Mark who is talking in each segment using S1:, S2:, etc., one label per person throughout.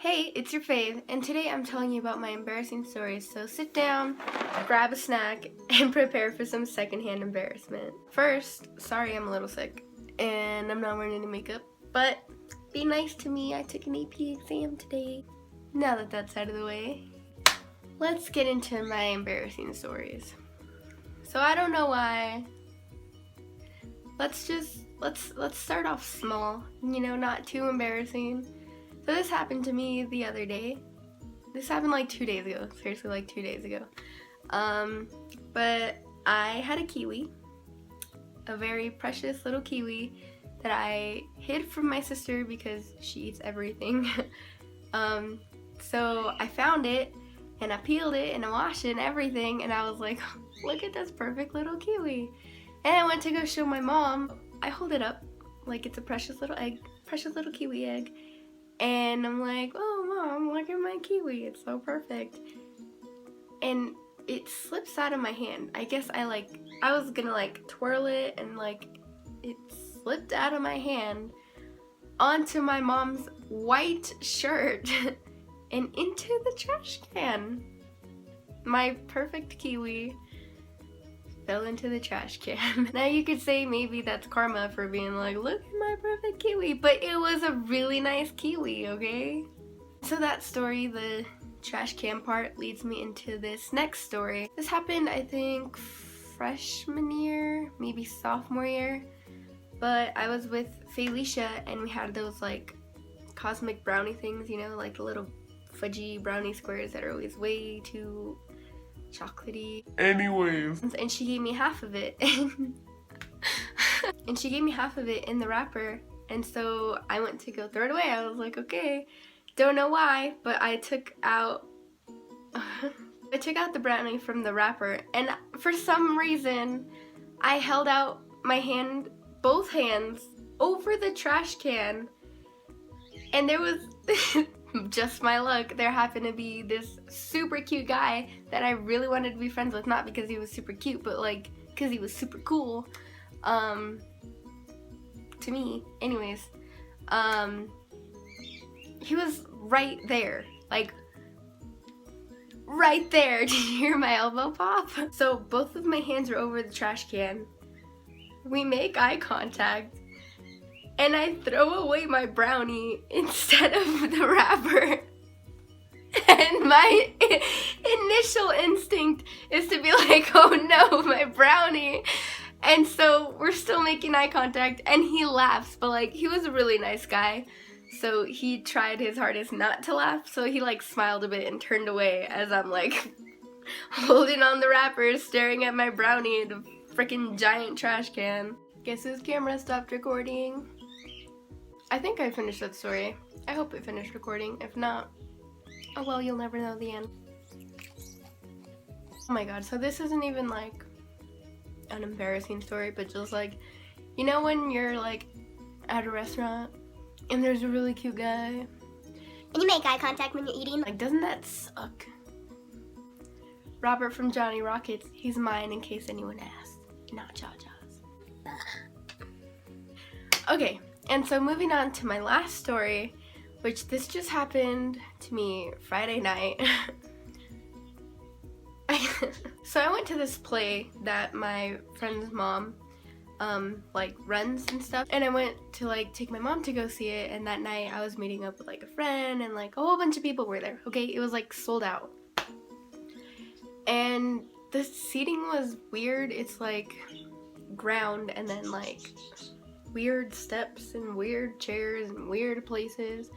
S1: Hey, it's your fave, and today I'm telling you about my embarrassing stories, so sit down, grab a snack, and prepare for some secondhand embarrassment. First, sorry I'm a little sick, and I'm not wearing any makeup, but be nice to me, I took an AP exam today. Now that that's out of the way, let's get into my embarrassing stories. So I don't know why. Let's start off small, not too embarrassing. So this happened to me the other day. This happened like 2 days ago. Seriously, like 2 days ago. But I had a kiwi, a very precious little kiwi that I hid from my sister because she eats everything. So I found it and I peeled it and I washed it and everything, and I was like, look at this perfect little kiwi. And I went to go show my mom. I hold it up like it's a precious little egg, precious little kiwi egg. And I'm like, oh mom, look at my kiwi, it's so perfect. And it slips out of my hand. I guess I was gonna twirl it, and it slipped out of my hand onto my mom's white shirt and into the trash can. My perfect kiwi fell into the trash can. Now you could say maybe that's karma for being like, look at my perfect kiwi, but it was a really nice kiwi, okay? So that story, the trash can part, leads me into this next story. This happened, I think, freshman year, maybe sophomore year, but I was with Felicia and we had those cosmic brownie things, like the little fudgy brownie squares that are always way too chocolatey.
S2: Anyways.
S1: And she gave me half of it. And she gave me half of it in the wrapper. And so I went to go throw it away. I was like, okay. Don't know why, but I took out the brownie from the wrapper. And for some reason, I held out my hand, both hands, over the trash can. And there was just my luck, there happened to be this super cute guy that I really wanted to be friends with, not because he was super cute, but because he was super cool, to me. Anyways, he was right there, right there. Did you hear my elbow pop? So both of my hands are over the trash can. We make eye contact. And I throw away my brownie instead of the wrapper. And my initial instinct is to be like, oh no, my brownie. And so we're still making eye contact and he laughs, but he was a really nice guy. So he tried his hardest not to laugh. So he smiled a bit and turned away as I'm holding on the wrapper, staring at my brownie in a freaking giant trash can. Guess whose camera stopped recording? I think I finished that story. I hope it finished recording. If not, oh well, you'll never know the end. Oh my god, so this isn't even an embarrassing story, but just when you're at a restaurant and there's a really cute guy
S3: and you make eye contact when you're eating.
S1: Doesn't that suck? Robert from Johnny Rockets, he's mine in case anyone asks, not Chacha's. Okay. And so moving on to my last story, which this just happened to me Friday night. So I went to this play that my friend's mom runs and stuff, and I went to take my mom to go see it, and that night I was meeting up with a friend, and a whole bunch of people were there, okay? It was sold out. And the seating was weird. It's ground and then weird steps and weird chairs and weird places.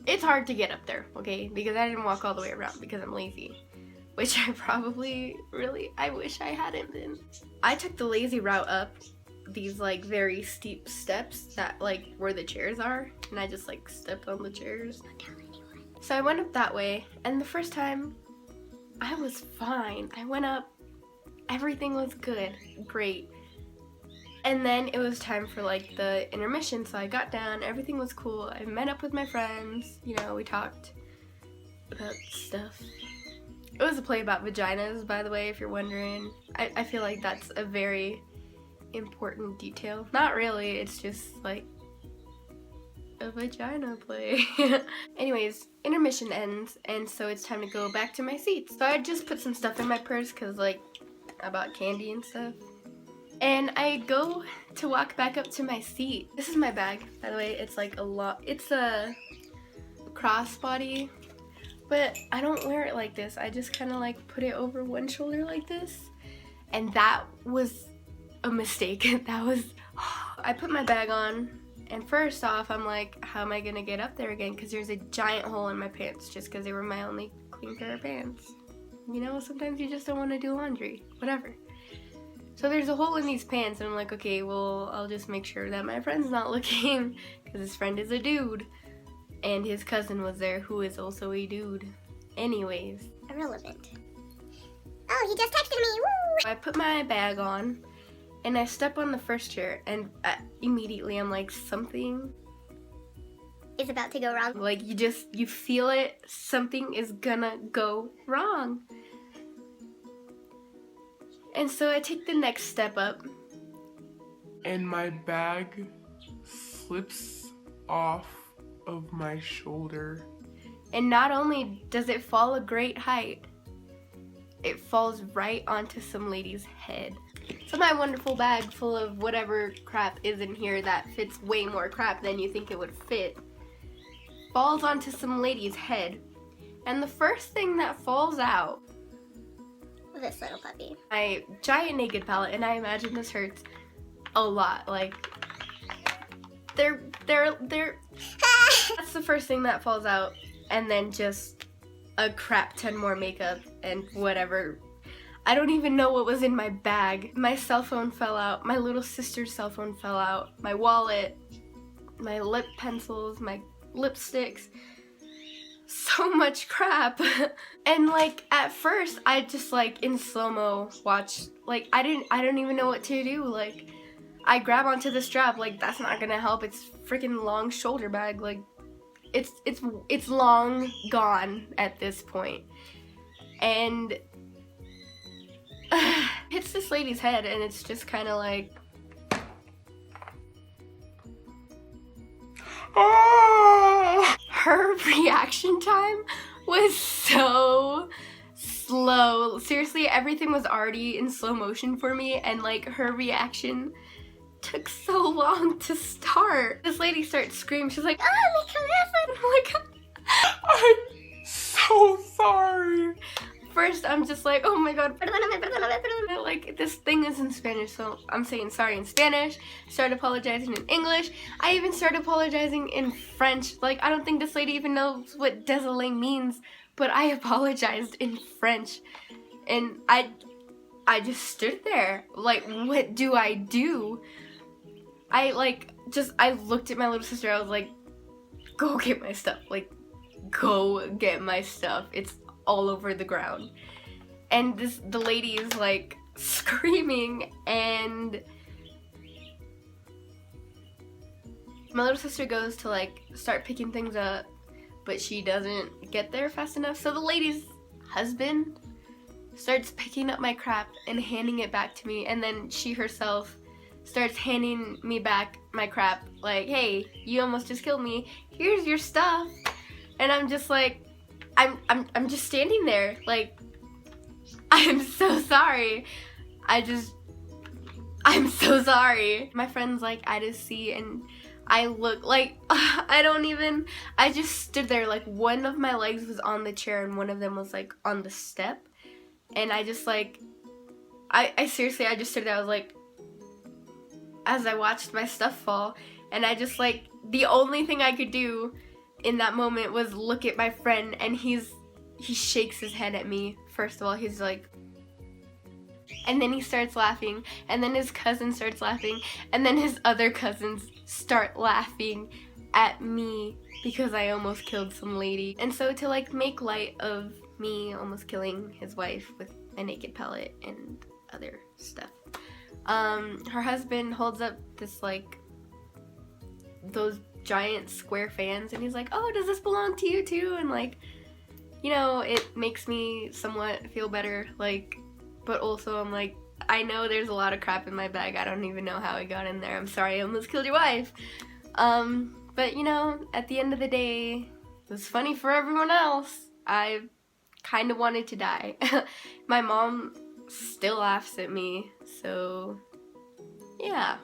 S1: It's hard to get up there, okay? Because I didn't walk all the way around because I'm lazy. Which I wish I hadn't been. I took the lazy route up these very steep steps that where the chairs are, and I just stepped on the chairs. So I went up that way, and the first time I was fine. I went up, everything was good, great. And then it was time for the intermission, so I got down, everything was cool. I met up with my friends, we talked about stuff. It was a play about vaginas, by the way, if you're wondering. I feel like that's a very important detail. Not really, it's just a vagina play. Anyways, intermission ends, and so it's time to go back to my seats. So I just put some stuff in my purse because, like, I bought candy and stuff. And I go to walk back up to my seat. This is my bag, by the way. It's like it's a crossbody, but I don't wear it like this. I just kind of like put it over one shoulder like this. And that was a mistake. I put my bag on, and first off, I'm like, how am I gonna get up there again? Because there's a giant hole in my pants just because they were my only clean pair of pants. You know, sometimes you just don't want to do laundry. Whatever. So there's a hole in these pants, and I'm like, okay, well, I'll just make sure that my friend's not looking, because his friend is a dude, and his cousin was there, who is also a dude. Anyways.
S3: Irrelevant. Oh, he just texted me, woo!
S1: I put my bag on, and I step on the first chair, and immediately I'm like, something
S3: is about to go wrong.
S1: Like, you feel it, something is gonna go wrong. And so I take the next step up.
S2: And my bag slips off of my shoulder.
S1: And not only does it fall a great height, it falls right onto some lady's head. So my wonderful bag full of whatever crap is in here that fits way more crap than you think it would fit falls onto some lady's head. And the first thing that falls out,
S3: this little puppy.
S1: My giant naked palette, and I imagine this hurts a lot. Like, they're that's the first thing that falls out, and then just a crap ton more makeup and whatever. I don't even know what was in my bag. My cell phone fell out, my little sister's cell phone fell out, my wallet, my lip pencils, my lipsticks. So much crap. And like at first I just like in slow-mo watched, like I don't even know what to do. Like I grab onto the strap, like that's not gonna help. It's freaking long shoulder bag. Like it's long gone at this point. And hits this lady's head, and it's just kind of like her reaction time was so slow. Seriously, everything was already in slow motion for me, and like her reaction took so long to start. This lady starts screaming. She's like, "Oh, my God!"
S2: I'm so sorry.
S1: First, I'm just like, oh my God, like this thing is in Spanish, so I'm saying sorry in Spanish, start apologizing in English, I even started apologizing in French. Like, I don't think this lady even knows what désolé means, but I apologized in French, and I just stood there, like, what do I do? I looked at my little sister, I was like, go get my stuff, like, go get my stuff, it's all over the ground. And the lady is like screaming, and my little sister goes to like start picking things up, but she doesn't get there fast enough. So the lady's husband starts picking up my crap and handing it back to me, and then she herself starts handing me back my crap like, hey, you almost just killed me, here's your stuff. And I'm just like, I'm just standing there, like, I'm so sorry. I'm so sorry. My friend's like, I just see, and I look like, I just stood there, like, one of my legs was on the chair and one of them was, like, on the step. And I just, like, I seriously, I just stood there, I was like, as I watched my stuff fall, and I just, like, the only thing I could do in that moment was look at my friend, and he shakes his head at me. First of all, he's like, and then he starts laughing, and then his cousin starts laughing, and then his other cousins start laughing at me because I almost killed some lady. And so to like make light of me almost killing his wife with a naked pellet and other stuff, her husband holds up this like those giant square fans, and he's like, oh, does this belong to you too? And like, you know, it makes me somewhat feel better, like, but also I'm like, I know there's a lot of crap in my bag, I don't even know how it got in there, I'm sorry I almost killed your wife. But you know, at the end of the day, it was funny for everyone else. I kind of wanted to die. My mom still laughs at me, so yeah.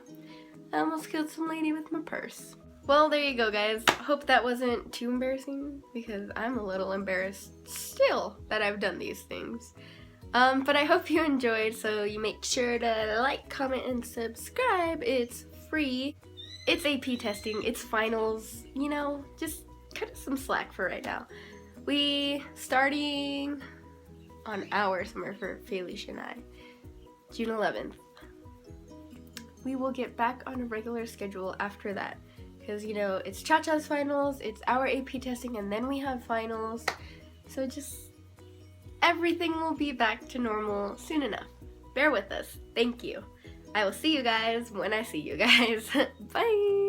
S1: I almost killed some lady with my purse. Well, there you go, guys. Hope that wasn't too embarrassing, because I'm a little embarrassed still that I've done these things. But I hope you enjoyed, so you make sure to like, comment, and subscribe. It's free. It's AP testing. It's finals. You know, just cut us some slack for right now. We starting on our summer for Felicia and I, June 11th. We will get back on a regular schedule after that, because you know it's Chacha's finals, it's our AP testing, and then we have finals. So just everything will be back to normal soon enough. Bear with us. Thank you. I will see you guys when I see you guys. Bye.